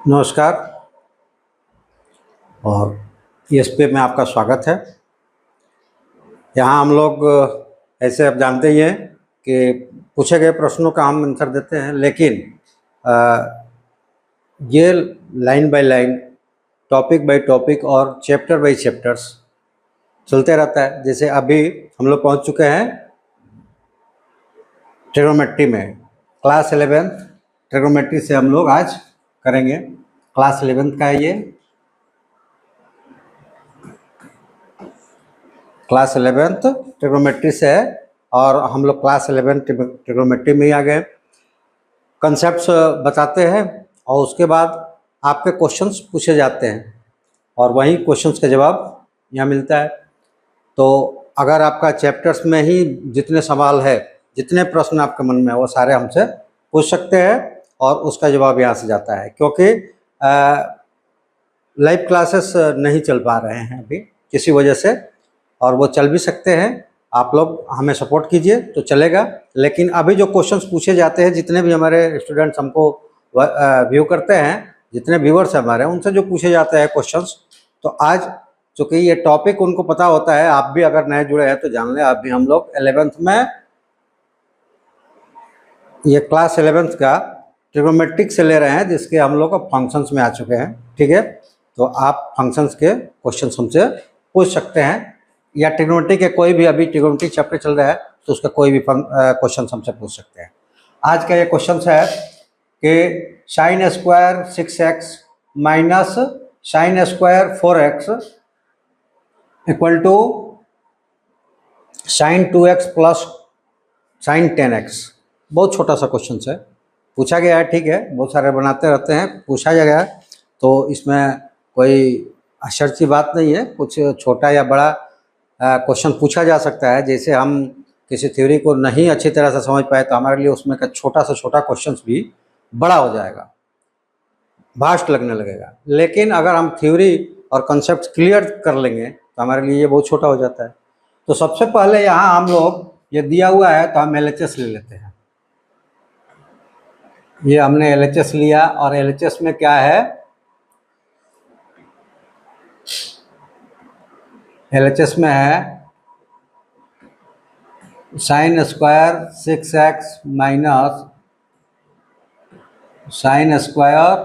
नमस्कार। और इस पे में आपका स्वागत है। यहाँ हम लोग ऐसे आप जानते ही हैं कि पूछे गए प्रश्नों का हम आंसर देते हैं, लेकिन ये line by line, topic by topic और चैप्टर बाय चैप्टर्स चलते रहता है। जैसे अभी हम लोग पहुँच चुके हैं ट्रिग्नोमेट्री में, क्लास 11 ट्रिग्नोमेट्री से हम लोग आज करेंगे। क्लास 11 का है ये, क्लास 11th ट्रिग्नोमेट्री से है और हम लोग क्लास 11 ट्रिग्नोमेट्री में ही आ गए। कंसेप्ट्स बताते हैं और उसके बाद आपके क्वेश्चंस पूछे जाते हैं और वही क्वेश्चंस का जवाब यहाँ मिलता है। तो अगर आपका चैप्टर्स में ही जितने सवाल है, जितने प्रश्न आपके मन में है, वो सारे हमसे पूछ सकते हैं और उसका जवाब यहाँ से जाता है। क्योंकि लाइव क्लासेस नहीं चल पा रहे हैं अभी किसी वजह से, और वो चल भी सकते हैं। आप लोग हमें सपोर्ट कीजिए तो चलेगा। लेकिन अभी जो क्वेश्चंस पूछे जाते हैं, जितने भी हमारे स्टूडेंट्स हमको व्यू करते हैं, जितने व्यूअर्स हैं हमारे, उनसे जो पूछे जाते हैं क्वेश्चंस, तो आज चूँकि ये टॉपिक उनको पता होता है, आप भी अगर नए जुड़े हैं तो जान लें। अभी हम लोग 11th में, ये क्लास 11th का ट्रिग्नोमेट्रिक से ले रहे हैं, जिसके हम लोग फंक्शंस में आ चुके हैं। ठीक है, तो आप फंक्शंस के क्वेश्चन हमसे पूछ सकते हैं, या ट्रिग्नोमेट्री के कोई भी, अभी ट्रिग्नोमेट्री चैप्टर चल रहा है तो उसका कोई भी क्वेश्चन हमसे पूछ सकते हैं। आज का ये क्वेश्चन है कि sine square 6x minus sine square 4x equal to sine 2x plus sine 10x। बहुत छोटा सा क्वेश्चन है, पूछा गया है। ठीक है, बहुत सारे बनाते रहते हैं, पूछा गया है, तो इसमें कोई आश्चर्य की बात नहीं है। कुछ छोटा या बड़ा क्वेश्चन पूछा जा सकता है। जैसे हम किसी थ्योरी को नहीं अच्छी तरह से समझ पाए तो हमारे लिए उसमें का छोटा से छोटा क्वेश्चन भी बड़ा हो जाएगा, भास्ट लगने लगेगा। लेकिन अगर हम थ्योरी और कंसेप्ट क्लियर कर लेंगे तो हमारे लिए ये बहुत छोटा हो जाता है। तो सबसे पहले यहाँ हम लोग, ये दिया हुआ है तो हम LHS ले लेते हैं। ये हमने LHS लिया और LHS में क्या है, LHS में है sign square 6x minus sine square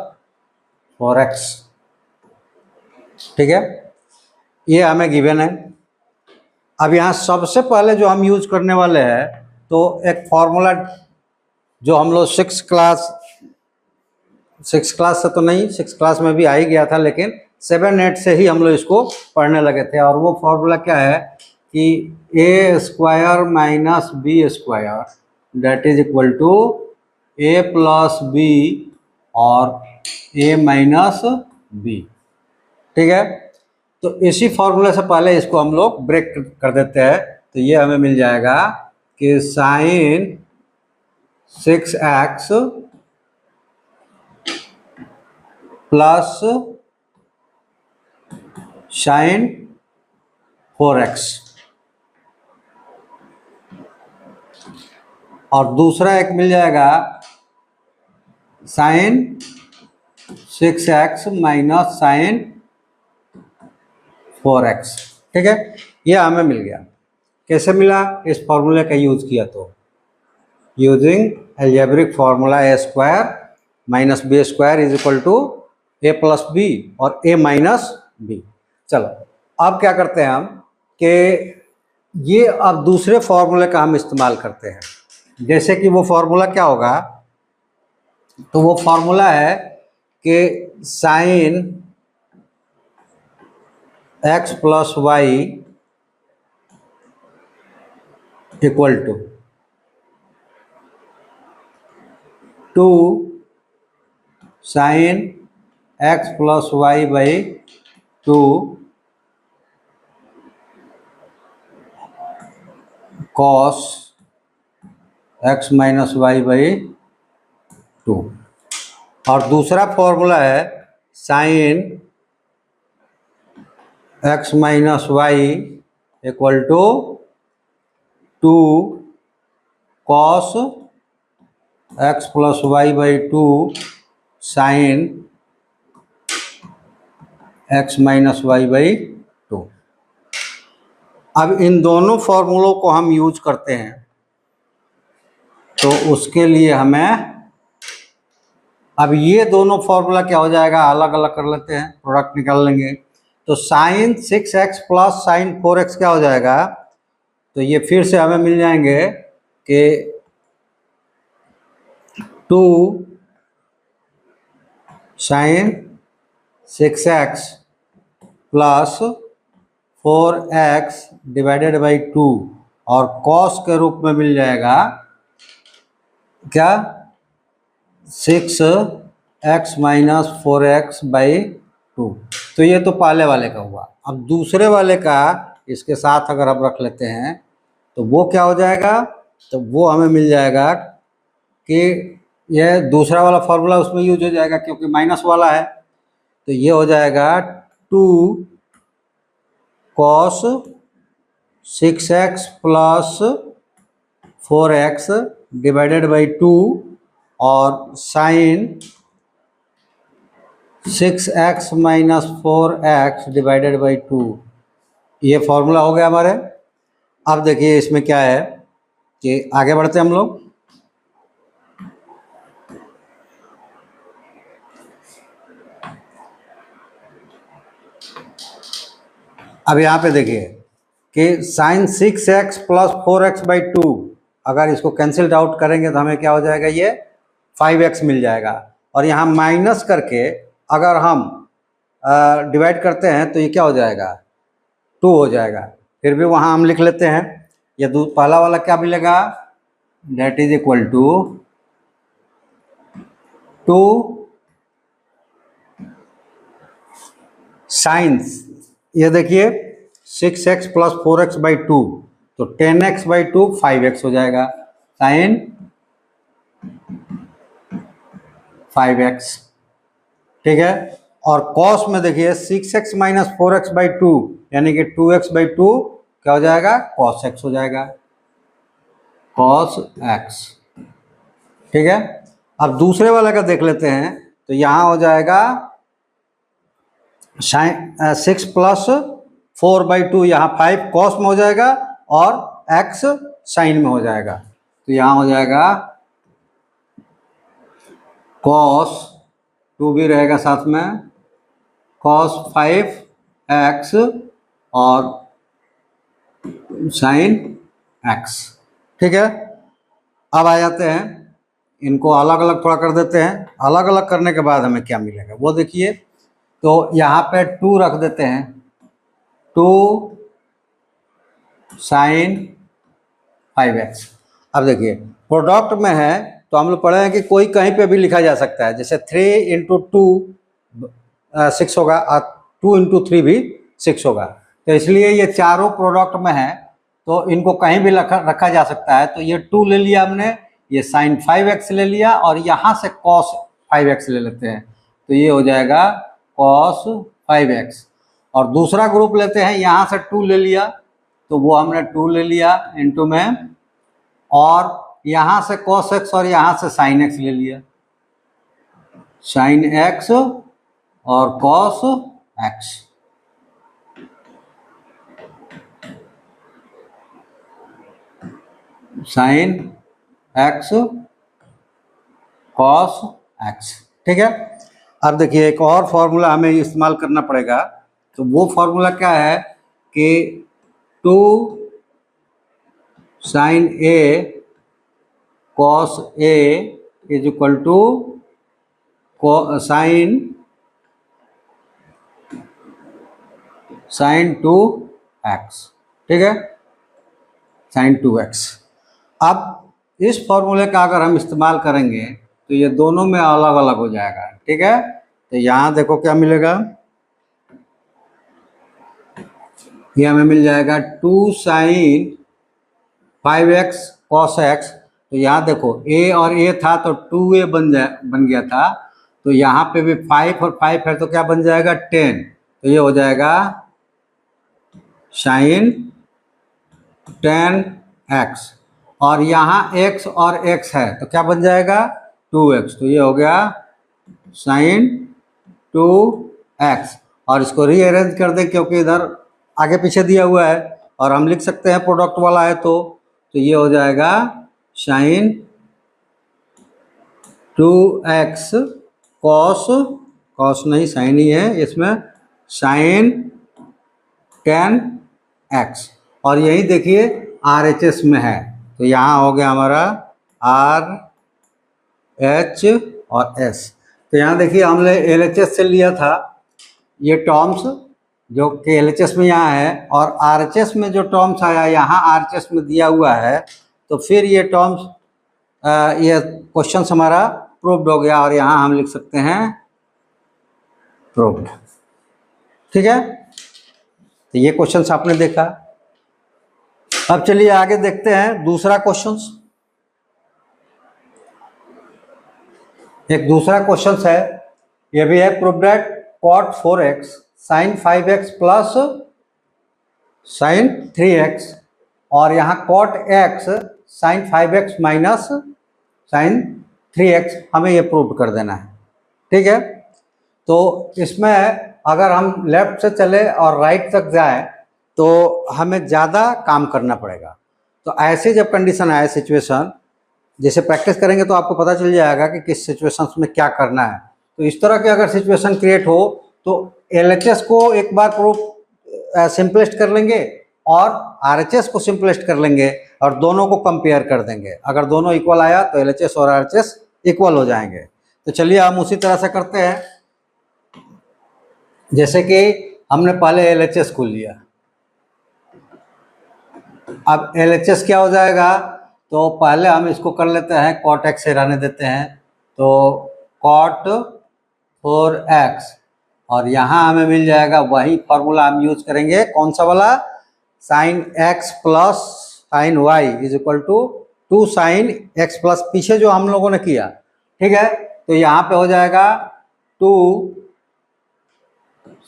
4x। ठीक है, ये हमें गिवन है। अब यहाँ सबसे पहले जो हम यूज करने वाले हैं, तो एक फॉर्मूला जो हम लोग 6 क्लास से तो नहीं, 6 क्लास में भी आ ही गया था, लेकिन 7-8 से ही हम लोग इसको पढ़ने लगे थे। और वो फॉर्मूला क्या है कि a square minus b square that is equal to a plus b और ए माइनस बी। ठीक है, तो इसी फॉर्मूले से पहले इसको हम लोग ब्रेक कर देते हैं। तो ये हमें मिल जाएगा कि sign 6x plus sign 4x, और दूसरा एक मिल जाएगा sign 6x minus sign 4x। ठीक है, ये हमें मिल गया। कैसे मिला? इस फॉर्मूले का यूज किया तो, using algebraic formula a square minus b square is equal to a plus b और ए माइनस बी। चलो, अब क्या करते हैं हम कि ये अब दूसरे फॉर्मूले का हम इस्तेमाल करते हैं। जैसे कि वो फॉर्मूला क्या होगा, तो वो फॉर्मूला है कि sine x plus y equal to sine x plus y by 2 cos x minus y by 2। और दूसरा फॉर्मूला है sine x minus y equal to 2 cos x plus y by 2 sine x minus y by 2। अब इन दोनों फॉर्मूलों को हम use करते हैं, तो उसके लिए हमें अब ये दोनों फॉर्मूला क्या हो जाएगा, अलग अलग कर लेते हैं, प्रोडक्ट निकाल लेंगे। तो sign 6x plus sign 4x क्या हो जाएगा, तो ये फिर से हमें मिल जाएंगे कि 2 sign 6x plus 4x divided by 2 और कॉस के रूप में मिल जाएगा क्या, 6x माइनस 4x बाई 2। तो ये तो पहले वाले का हुआ। अब दूसरे वाले का इसके साथ अगर हम रख लेते हैं तो वो क्या हो जाएगा, तो वो हमें मिल जाएगा कि यह दूसरा वाला फॉर्मूला उसमें यूज हो जाएगा क्योंकि माइनस वाला है। तो ये हो जाएगा 2 cos 6x plus 4x divided by 2 और sign 6x minus 4x divided by 2। ये फॉर्मूला हो गया हमारे। अब देखिए इसमें क्या है कि आगे बढ़ते हैं हम लोग। अब यहाँ पे देखिए कि sign 6x plus 4x by 2, अगर इसको कैंसिल आउट करेंगे तो हमें क्या हो जाएगा, ये 5x मिल जाएगा। और यहाँ माइनस करके अगर हम डिवाइड करते हैं तो ये क्या हो जाएगा, 2 हो जाएगा। फिर भी वहाँ हम लिख लेते हैं, ये पहला वाला क्या मिलेगा, that is equal to 2 sines, ये देखिए 6x प्लस 4x बाई 2, तो 10x बाई 2 5x हो जाएगा, साइन 5x, ठीक है। और कॉस में देखिए 6x माइनस 4x बाई 2 यानी कि 2x बाई 2 क्या हो जाएगा, कॉस x हो जाएगा, कॉस x, ठीक है। अब दूसरे वाले का देख लेते हैं, तो यहाँ हो जाएगा साइन 6 प्लस 4 बाई 2, यहाँ 5 कॉस में हो जाएगा और x साइन में हो जाएगा। तो यहाँ हो जाएगा कॉस 2 भी रहेगा साथ में, कॉस 5x और साइन x, ठीक है। अब आ जाते हैं, इनको अलग अलग थोड़ा कर देते हैं। अलग अलग करने के बाद हमें क्या मिलेगा वो देखिए। तो यहाँ पे 2 रख देते हैं, 2 साइन 5x। अब देखिए प्रोडक्ट में है तो हम लोग पढ़े हैं कि कोई कहीं पे भी लिखा जा सकता है, जैसे 3 इंटू 2 6 होगा और 2 इंटू 3 भी 6 होगा। तो इसलिए ये चारों प्रोडक्ट में है तो इनको कहीं भी रखा जा सकता है। तो ये 2 ले लिया हमने, ये साइन 5x ले लिया और यहाँ से कॉस 5x ले लेते हैं, तो ये हो जाएगा कॉस 5x। और दूसरा ग्रुप लेते हैं, यहाँ से 2 ले लिया तो वो हमने 2 ले लिया इंटू में, और यहाँ से cos x और यहाँ से sin x ले लिया, sin x और cos x, sin x cos x, ठीक है। अब देखिए एक और फॉर्मूला हमें इस्तेमाल करना पड़ेगा। तो वो फॉर्मूला क्या है कि 2 sine a cos a is equal to sine 2x, ठीक है, साइन 2x। अब इस फॉर्मूले का अगर हम इस्तेमाल करेंगे तो ये दोनों में अलग अलग हो जाएगा, ठीक है। तो यहाँ देखो क्या मिलेगा, ये हमें मिल जाएगा 2 साइन 5x cos x। तो यहाँ देखो a और a था तो 2a बन गया था, तो यहाँ पे भी 5 और 5 है तो क्या बन जाएगा 10, तो ये हो जाएगा साइन 10x। और यहाँ x और x है तो क्या बन जाएगा 2x, तो ये हो गया साइन 2x। और इसको रीअरेंज कर दें क्योंकि इधर आगे पीछे दिया हुआ है, और हम लिख सकते हैं प्रोडक्ट वाला है तो ये हो जाएगा साइन 2x कॉस नहीं साइन ही है इसमें, साइन 10x, और यही देखिए RHS में है तो यहाँ हो गया हमारा RH और S। तो यहाँ देखिए हमने LHS से लिया था ये टर्म्स जो कि LHS में यहाँ है, और RHS में जो टर्म्स आया यहाँ RHS में दिया हुआ है, तो फिर ये टर्म्स ये क्वेश्चन हमारा प्रूव्ड हो गया, और यहाँ हम लिख सकते हैं प्रूव्ड। ठीक है, तो ये क्वेश्चन आपने देखा। अब चलिए आगे देखते हैं दूसरा क्वेश्चन। एक दूसरा क्वेश्चन है, ये भी है prove that cot 4x sin 5x plus sin 3x, और यहाँ cot x sin 5x minus sin 3x हमें ये प्रूव कर देना है। ठीक है, तो इसमें अगर हम लेफ्ट से चले और राइट तक जाए तो हमें ज़्यादा काम करना पड़ेगा। तो ऐसे जब कंडीशन आए, सिचुएशन जैसे प्रैक्टिस करेंगे तो आपको पता चल जाएगा कि किस सिचुएशंस में क्या करना है। तो इस तरह के अगर सिचुएशन क्रिएट हो तो LHS को एक बार प्रूफ सिंपलेस्ट कर लेंगे और RHS को सिंपलेस्ट कर लेंगे और दोनों को कंपेयर कर देंगे। अगर दोनों इक्वल आया तो LHS और RHS इक्वल हो जाएंगे। तो चलिए हम उसी तरह से करते हैं, जैसे कि हमने पहले LHS को लिया। अब LHS क्या हो जाएगा, तो पहले हम इसको कर लेते हैं cot x से रहने देते हैं, तो cot 4x, और यहाँ हमें मिल जाएगा वही फॉर्मूला हम यूज करेंगे, कौन सा वाला, sine x plus sine y is equal to 2 sine x plus पीछे जो हम लोगों ने किया। ठीक है, तो यहाँ पे हो जाएगा 2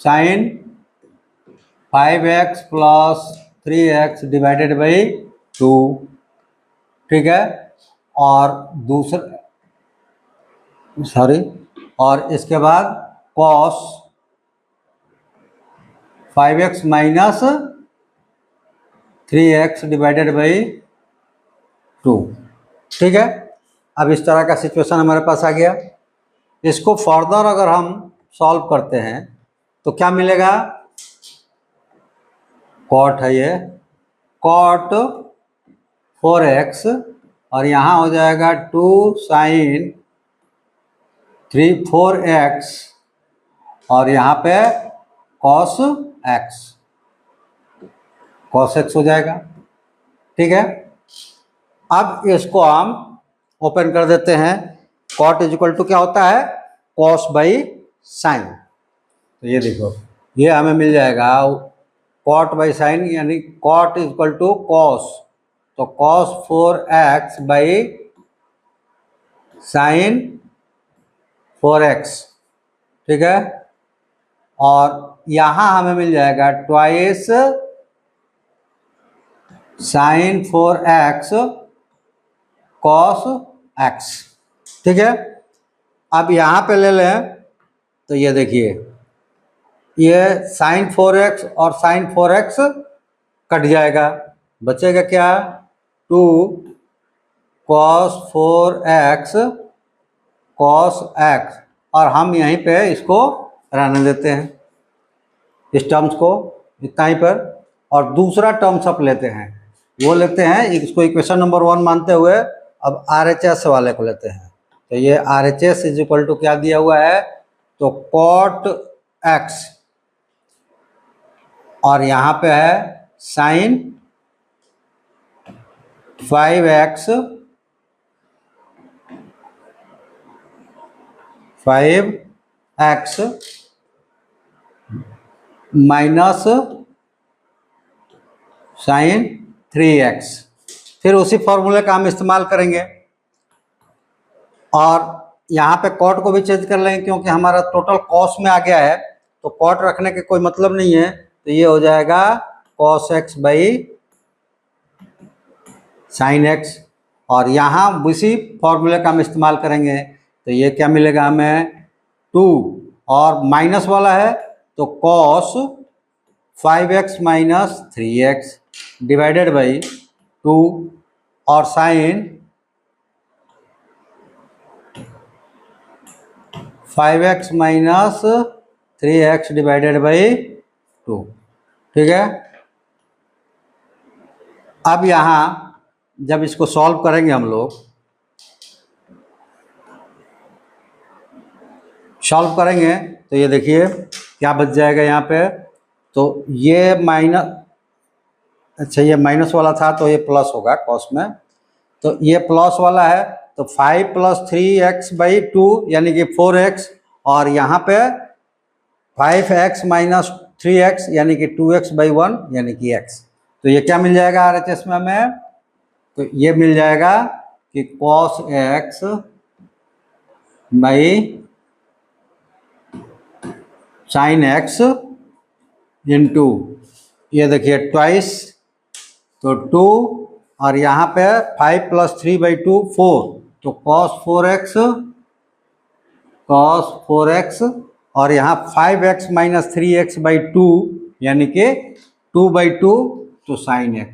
sign 5x plus 3x divided by 2। ठीक है, और और इसके बाद cos 5x minus 3x divided by 2। ठीक है, अब इस तरह का सिचुएशन हमारे पास आ गया। इसको फर्दर अगर हम सॉल्व करते हैं तो क्या मिलेगा, cot है ये, cot 4x, और यहाँ हो जाएगा 2 साइन 4x, और यहाँ पे cos x हो जाएगा। ठीक है, अब इसको हम ओपन कर देते हैं। cot इज इक्वल टू क्या होता है, cos बाई साइन। तो ये देखो, ये हमें मिल जाएगा cot बाई साइन, यानी cot is equal to cos, तो cos 4x by sine 4x। ठीक है, और यहाँ हमें मिल जाएगा twice sign 4x cos x। ठीक है, अब यहाँ पे ले लें तो ये देखिए, ये साइन 4x और साइन 4x कट जाएगा, बचेगा क्या, 2 cos 4x cos x, और हम यहीं पे इसको रहने देते हैं, इस टर्म्स को इतना ही पर। और दूसरा टर्म्स अप लेते हैं, वो लेते हैं इसको इक्वेशन नंबर 1 मानते हुए, अब RHS वाले को लेते हैं। तो ये RHS इज इक्वल टू क्या दिया हुआ है, तो cot x, और यहाँ पे है sign 5x minus sign 3x। फिर उसी फॉर्मूले का हम इस्तेमाल करेंगे, और यहाँ पे cot को भी चेंज कर लेंगे क्योंकि हमारा टोटल cos में आ गया है, तो cot रखने के कोई मतलब नहीं है। तो ये हो जाएगा cos x by sine x, और यहाँ उसी फॉर्मूले का हम इस्तेमाल करेंगे। तो ये क्या मिलेगा हमें, 2 और माइनस वाला है तो cos 5x minus 3x divided by 2 और sin 5x minus 3x divided by 2। ठीक है, अब यहाँ जब इसको सॉल्व करेंगे हम लोग, सॉल्व करेंगे तो ये देखिए क्या बच जाएगा यहाँ पे। तो ये माइनस, अच्छा ये माइनस वाला था तो ये प्लस होगा कॉस में, तो ये प्लस वाला है तो 5 प्लस 3x बाई 2 यानी कि 4x, और यहाँ पे 5x माइनस 3x यानी कि 2x बाई 1 यानी कि x। तो ये क्या मिल जाएगा RHS में हमें, तो ये मिल जाएगा कि cos x by sin x into, ये देखिए ट्वाइस तो 2, और यहाँ पे 5 प्लस 3 बाई 2 4, तो cos 4x और यहाँ 5x माइनस 3x बाई 2 यानी कि 2 बाई 2 तो sin x।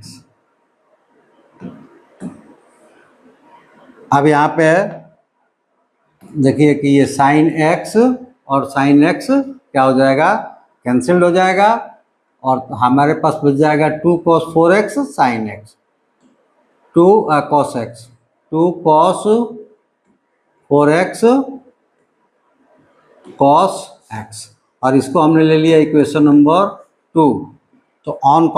अब यहाँ पे देखिए कि ये sin x और sin x क्या हो जाएगा, कैंसिल्ड हो जाएगा, और हमारे पास बच जाएगा 2 cos 4x sin x, 2 cos x, 2 cos 4x cos x, और इसको हमने ले लिया इक्वेशन नंबर 2। तो ऑन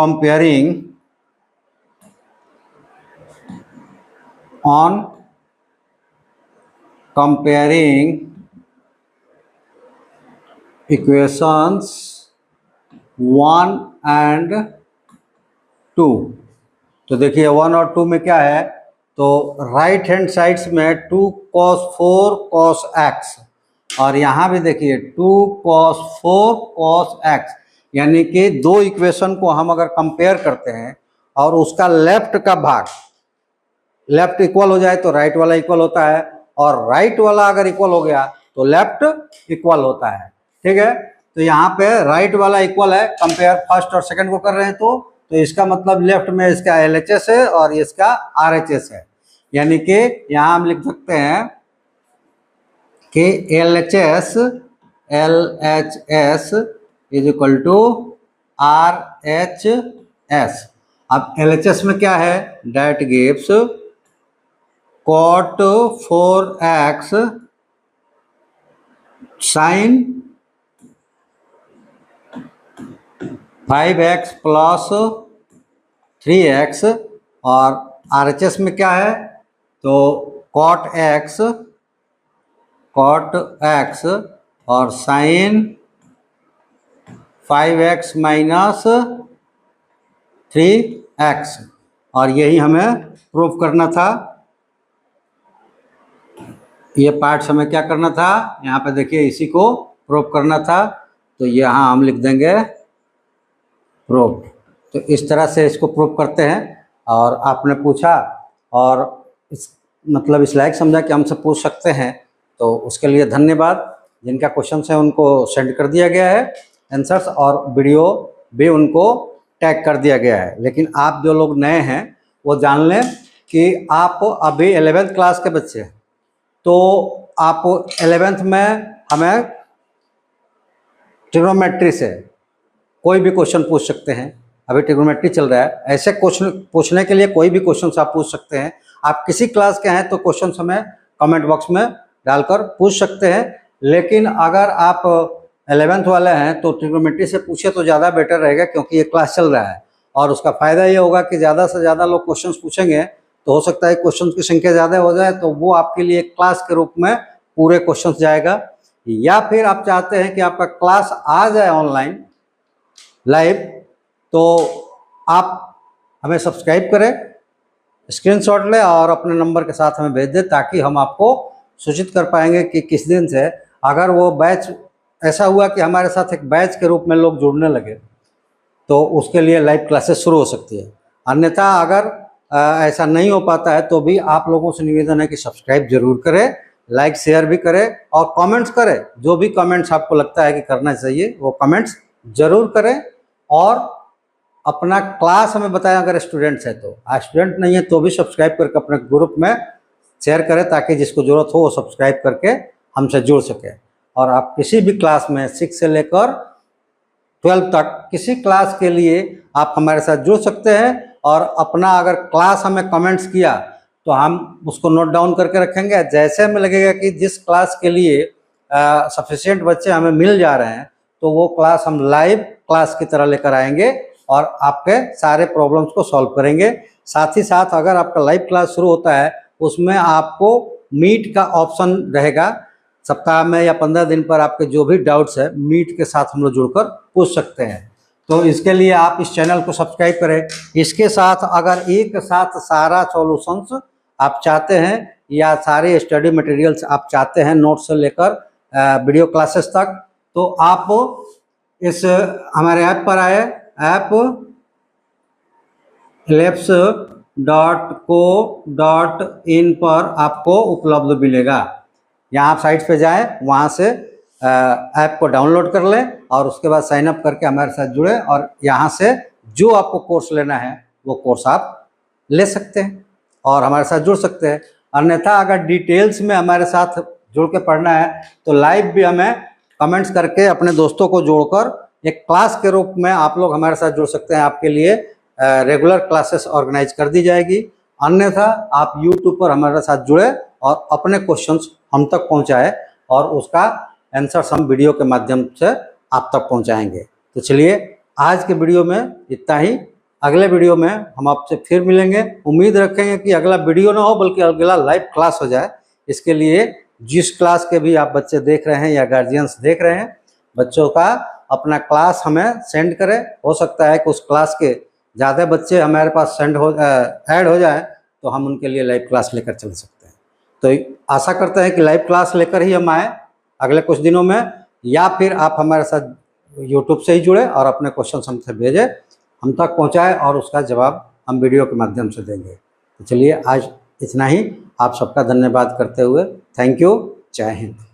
कंपेयरिंग इक्वेशंस 1 एंड 2, तो देखिए 1 और 2 में क्या है, तो राइट हैंड साइड्स में 2 cos 4 cos x, और यहाँ भी देखिए 2 cos 4 cos x, यानी कि दो इक्वेशन को हम अगर कंपेयर करते हैं और उसका लेफ्ट का भाग, लेफ्ट इक्वल हो जाए तो राइट वाला इक्वल होता है, और राइट वाला अगर इक्वल हो गया तो लेफ्ट इक्वल होता है। ठीक है, तो यहाँ पे राइट वाला इक्वल है, कंपेयर फर्स्ट और सेकंड को कर रहे हैं तो इसका मतलब लेफ्ट में इसका LHS है और इसका RHS है, यानी कि यहाँ हम लिख सकते हैं कि LHS is equal to RHS। अब LHS में क्या है, that gives cot 4x sin 5x plus 3x, और RHS में क्या है, तो cot x और sin 5x माइनस 3x, और यही हमें प्रूफ करना था। ये पार्ट्स हमें क्या करना था, यहाँ पे देखिए इसी को प्रूफ करना था, तो यहाँ हम लिख देंगे प्रूफ। तो इस तरह से इसको प्रूफ करते हैं, और आपने पूछा और इस मतलब इस लायक समझा कि हमसे पूछ सकते हैं, तो उसके लिए धन्यवाद। जिनका क्वेश्चन है उनको सेंड कर दिया गया है आंसर्स, और वीडियो भी उनको टैग कर दिया गया है। लेकिन आप जो लोग नए हैं वो जान लें कि आप अभी 11th क्लास के बच्चे हैं, तो आप 11th में हमें ट्रिग्नोमेट्री से कोई भी क्वेश्चन पूछ सकते हैं। अभी ट्रिग्नोमेट्री चल रहा है, ऐसे क्वेश्चन पूछने के लिए कोई भी क्वेश्चन आप पूछ सकते हैं। आप किसी क्लास के हैं तो क्वेश्चन हमें कमेंट बॉक्स में डालकर पूछ सकते हैं, लेकिन अगर आप 11th वाले हैं तो ट्रिग्नोमेट्री से पूछे तो ज़्यादा बेटर रहेगा, क्योंकि ये क्लास चल रहा है और उसका फ़ायदा ये होगा कि ज़्यादा से ज़्यादा लोग क्वेश्चन पूछेंगे, तो हो सकता है क्वेश्चन की संख्या ज़्यादा हो जाए, तो वो आपके लिए क्लास के रूप में पूरे क्वेश्चन जाएगा। या फिर आप चाहते हैं कि आपका क्लास आ जाए ऑनलाइन लाइव, तो आप हमें सब्सक्राइब करें, स्क्रीनशॉट लें और अपने नंबर के साथ हमें भेज दें, ताकि हम आपको सूचित कर पाएंगे कि किस दिन से, अगर वो बैच ऐसा हुआ कि हमारे साथ एक बैच के रूप में लोग जुड़ने लगे, तो उसके लिए लाइव क्लासेस शुरू हो सकती है। अन्यथा अगर ऐसा नहीं हो पाता है तो भी आप लोगों से निवेदन है कि सब्सक्राइब जरूर करें, लाइक शेयर भी करें और कमेंट्स करें। जो भी कमेंट्स आपको लगता है कि करना चाहिए वो कमेंट्स जरूर करें। और अपना क्लास हमें बताएं, अगर स्टूडेंट्स है तो, स्टूडेंट नहीं है तो भी सब्सक्राइब करके अपने ग्रुप में शेयर करें, ताकि जिसको ज़रूरत हो वो सब्सक्राइब करके हमसे जुड़ सके। और आप किसी भी क्लास में 6 से लेकर 12 तक किसी क्लास के लिए आप हमारे साथ जुड़ सकते हैं। और अपना अगर क्लास हमें कमेंट्स किया तो हम उसको नोट डाउन करके रखेंगे। जैसे हमें लगेगा कि जिस क्लास के लिए सफिशिएंट बच्चे हमें मिल जा रहे हैं तो वो क्लास हम लाइव क्लास की तरह लेकर आएंगे और आपके सारे प्रॉब्लम्स को सॉल्व करेंगे। साथ ही साथ अगर आपका लाइव क्लास शुरू होता है उसमें आपको मीट का ऑप्शन रहेगा। सप्ताह में या 15 दिन पर आपके जो भी डाउट्स है मीट के साथ हम लोग जुड़कर पूछ सकते हैं। तो इसके लिए आप इस चैनल को सब्सक्राइब करें। इसके साथ अगर एक साथ सारा सॉल्यूशंस आप चाहते हैं या सारे स्टडी मटेरियल्स आप चाहते हैं, नोट से लेकर वीडियो क्लासेस तक, तो आप इस हमारे ऐप पर आए। ऐप elapse.co.in पर आपको उपलब्ध मिलेगा। यहाँ आप साइट पे जाएं, वहाँ से ऐप को डाउनलोड कर लें और उसके बाद साइन अप करके हमारे साथ जुड़े और यहाँ से जो आपको कोर्स लेना है वो कोर्स आप ले सकते हैं और हमारे साथ जुड़ सकते हैं। अन्यथा अगर डिटेल्स में हमारे साथ जुड़ के पढ़ना है तो लाइव भी हमें कमेंट्स करके अपने दोस्तों को जोड़कर एक क्लास के रूप में आप लोग हमारे साथ जुड़ सकते हैं। आपके लिए रेगुलर क्लासेस ऑर्गेनाइज कर दी जाएगी। अन्यथा आप यूट्यूब पर हमारे साथ जुड़े और अपने क्वेश्चंस हम तक पहुंचाए और उसका आंसर्स हम वीडियो के माध्यम से आप तक पहुंचाएंगे। तो चलिए आज के वीडियो में इतना ही। अगले वीडियो में हम आपसे फिर मिलेंगे। उम्मीद रखेंगे कि अगला वीडियो ना हो बल्कि अगला लाइव क्लास हो जाए। इसके लिए जिस क्लास के भी आप बच्चे देख रहे हैं या गार्जियंस देख रहे हैं, बच्चों का अपना क्लास हमें सेंड करें। हो सकता है कि उस क्लास के ज़्यादा बच्चे हमारे पास ऐड हो जाए तो हम उनके लिए लाइव क्लास लेकर चल सकते हैं। तो आशा करते हैं कि लाइव क्लास लेकर ही हम आए अगले कुछ दिनों में, या फिर आप हमारे साथ यूट्यूब से ही जुड़े और अपने क्वेश्चन हमसे भेजें, हम तक पहुंचाएं और उसका जवाब हम वीडियो के माध्यम से देंगे। तो चलिए आज इतना ही। आप सबका धन्यवाद करते हुए थैंक यू। जय हिंद।